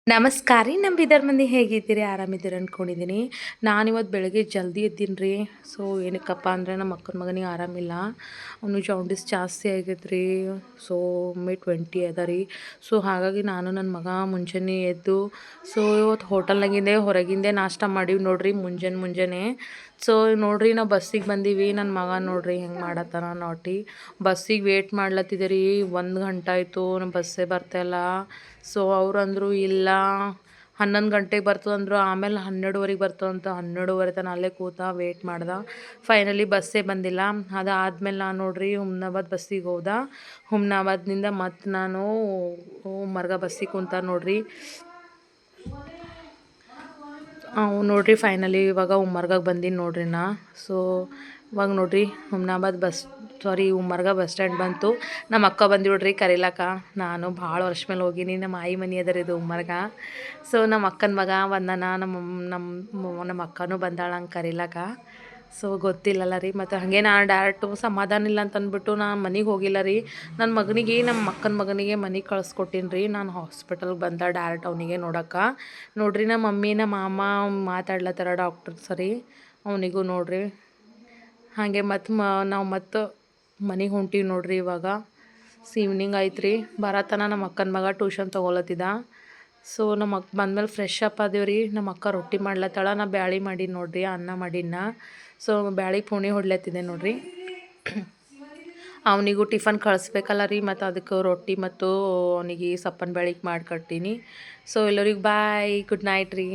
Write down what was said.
ನಮಸ್ಕಾರ ರೀ. ನಮ್ಮ ಬೀದರ್ ಮಂದಿ ಹೇಗಿದ್ದೀರಿ? ಆರಾಮಿದ್ದೀರಿ ಅಂದ್ಕೊಂಡಿದ್ದೀನಿ. ನಾನಿವತ್ತು ಬೆಳಗ್ಗೆ ಜಲ್ದಿ ಎದ್ದೀನಿ ರೀ. ಸೊ ಏನಕ್ಕಪ್ಪ ಅಂದರೆ ನಮ್ಮ ಅಕ್ಕನ ಮಗನಿಗೆ ಆರಾಮಿಲ್ಲ. ಅವನು ಜಾಂಡೀಸ್ ಜಾಸ್ತಿ ಆಗೈತೆ ರೀ. ಸೊ ಮೇ 20 ಅದ ರೀ. ಸೊ ಹಾಗಾಗಿ ನಾನು ನನ್ನ ಮಗ ಮುಂಜಾನೆ ಎದ್ದು ಸೊ ಇವತ್ತು ಹೋಟೆಲ್ನಾಗಿಂದೆ ಹೊರಗಿಂದೆ ನಾಷ್ಟ ಮಾಡೀವಿ ನೋಡ್ರಿ ಮುಂಜಾನೆ. ಸೊ ನೋಡ್ರಿ ನಾವು ಬಸ್ಸಿಗೆ ಬಂದೀವಿ. ನನ್ನ ಮಗ ನೋಡ್ರಿ ಹೆಂಗೆ ಮಾಡತ್ತಾನ ನಾಟಿ. ಬಸ್ಸಿಗೆ ವೇಟ್ ಮಾಡ್ಲತ್ತಿದ್ದೆ ರೀ. 1 ಗಂಟೆ ಆಯಿತು, ನಮ್ಮ ಬಸ್ಸೇ ಬರ್ತಾಯಿಲ್ಲ. ಸೊ ಅವ್ರು ಅಂದರು ಇಲ್ಲ 11 ಗಂಟೆಗೆ ಬರ್ತದಂದ್ರು. ಆಮೇಲೆ 12ವರೆಗೆ ಬರ್ತದಂತ. 12ವರೆ ತನಕ ಅಲ್ಲೇ ಕೂತ ವೇಟ್ ಮಾಡ್ದೆ. ಫೈನಲಿ ಬಸ್ಸೇ ಬಂದಿಲ್ಲ. ಅದಾದ್ಮೇಲೆ ನಾನು ನೋಡ್ರಿ ಹುಮ್ನಾಬಾದ್ ಬಸ್ಸಿಗೆ ಹೋದೆ. ಹುಮ್ನಾಬಾದ್ನಿಂದ ಮತ್ತು ನಾನು ಉಮ್ಮರ್ಗ ಬಸ್ಸಿಗೆ ಕುಂತ ನೋಡ್ರಿ. ನೋಡ್ರಿ ಫೈನಲಿ ಇವಾಗ ಉಮ್ಮರ್ಗಾಗೆ ಬಂದೀನಿ ನೋಡ್ರಿ ನಾ. ಸೊ ಇವಾಗ ನೋಡ್ರಿ ಉಮ್ಮರ್ಗ ಬಸ್ ಸ್ಟ್ಯಾಂಡ್ ಬಂತು. ನಮ್ಮ ಅಕ್ಕ ಬಂದಿಬಿಡ್ರಿ ಕರೀಲಕ್ಕ. ನಾನು ಭಾಳ ವರ್ಷ ಮೇಲೆ ಹೋಗೀನಿ. ನಮ್ಮ ಆಯಿ ಮನೆ ಅದರ ಇದು ಉಮ್ಮರ್ಗ. ಸೊ ನಮ್ಮ ಅಕ್ಕನ ಮಗ ಬಂದಾನ, ನಮ್ಮ ಅಕ್ಕನೂ ಬಂದಾಳ ಹಂಗೆ ಕರೀಲಕ್ಕ. ಸೊ ಗೊತ್ತಿಲ್ಲಲ್ಲ ರೀ. ಮತ್ತು ಹಾಗೆ ನಾನು ಡೈರೆಕ್ಟು ಸಮಾಧಾನ ಇಲ್ಲ ಅಂತ ಅಂದ್ಬಿಟ್ಟು ನಾನು ಮನೆಗೆ ಹೋಗಿಲ್ಲ ರೀ. ನಮ್ಮ ಅಕ್ಕನ ಮಗನಿಗೆ ಮನೆಗೆ ಕಳಿಸ್ಕೊಟ್ಟೀನಿ ರೀ. ನಾನು ಹಾಸ್ಪಿಟಲ್ಗೆ ಬಂದ ಡೈರೆಕ್ಟ್ ಅವನಿಗೆ ನೋಡೋಕೆ. ನೋಡ್ರಿ ನಮ್ಮ ಮಮ್ಮಿ ನಮ್ಮ ಮಾಮ ಮಾತಾಡ್ಲತ್ತಾರ ಡಾಕ್ಟರ್ ಸರಿ ಅವನಿಗೂ ನೋಡ್ರಿ. ಹಾಗೆ ನಾವು ಮನೆಗೆ ಹೊಂಟೀವಿ ನೋಡ್ರಿ. ಇವಾಗ ಈವ್ನಿಂಗ್ ಆಯ್ತು ರೀ. ಬರತನ ನಮ್ಮ ಅಕ್ಕನ ಮಗ ಟ್ಯೂಷನ್ ತೊಗೊಳತ್ತಿದ್ದ. ಸೊ ನಮ್ಮ ಅಕ್ಕ ಬಂದಮೇಲೆ ಫ್ರೆಶ್ ಅಪ್ ಆದೇವ್ರಿ. ನಮ್ಮ ಅಕ್ಕ ರೊಟ್ಟಿ ಮಾಡ್ಲತ್ತಾಳ, ನಾ ಬ್ಯಾಳೆ ಮಾಡೀನಿ ನೋಡ್ರಿ, ಅನ್ನ ಮಾಡಿನ. ಸೊ ಬ್ಯಾಳಿಗೆ ಪುಣಿ ಹೊಡ್ಲತ್ತಿದ್ದೆ ನೋಡ್ರಿ. ಅವನಿಗೂ ಟಿಫನ್ ಕಳಿಸ್ಬೇಕಲ್ಲ ರೀ. ಮತ್ತು ಅದಕ್ಕೆ ರೊಟ್ಟಿ ಮತ್ತು ಅವನಿಗೆ ಸಪ್ಪನ ಬ್ಯಾಳಿಗೆ ಮಾಡಿ ಕಟ್ಟೀನಿ. ಸೊ ಎಲ್ಲರಿಗೂ ಬಾಯ್, ಗುಡ್ ನೈಟ್ ರೀ.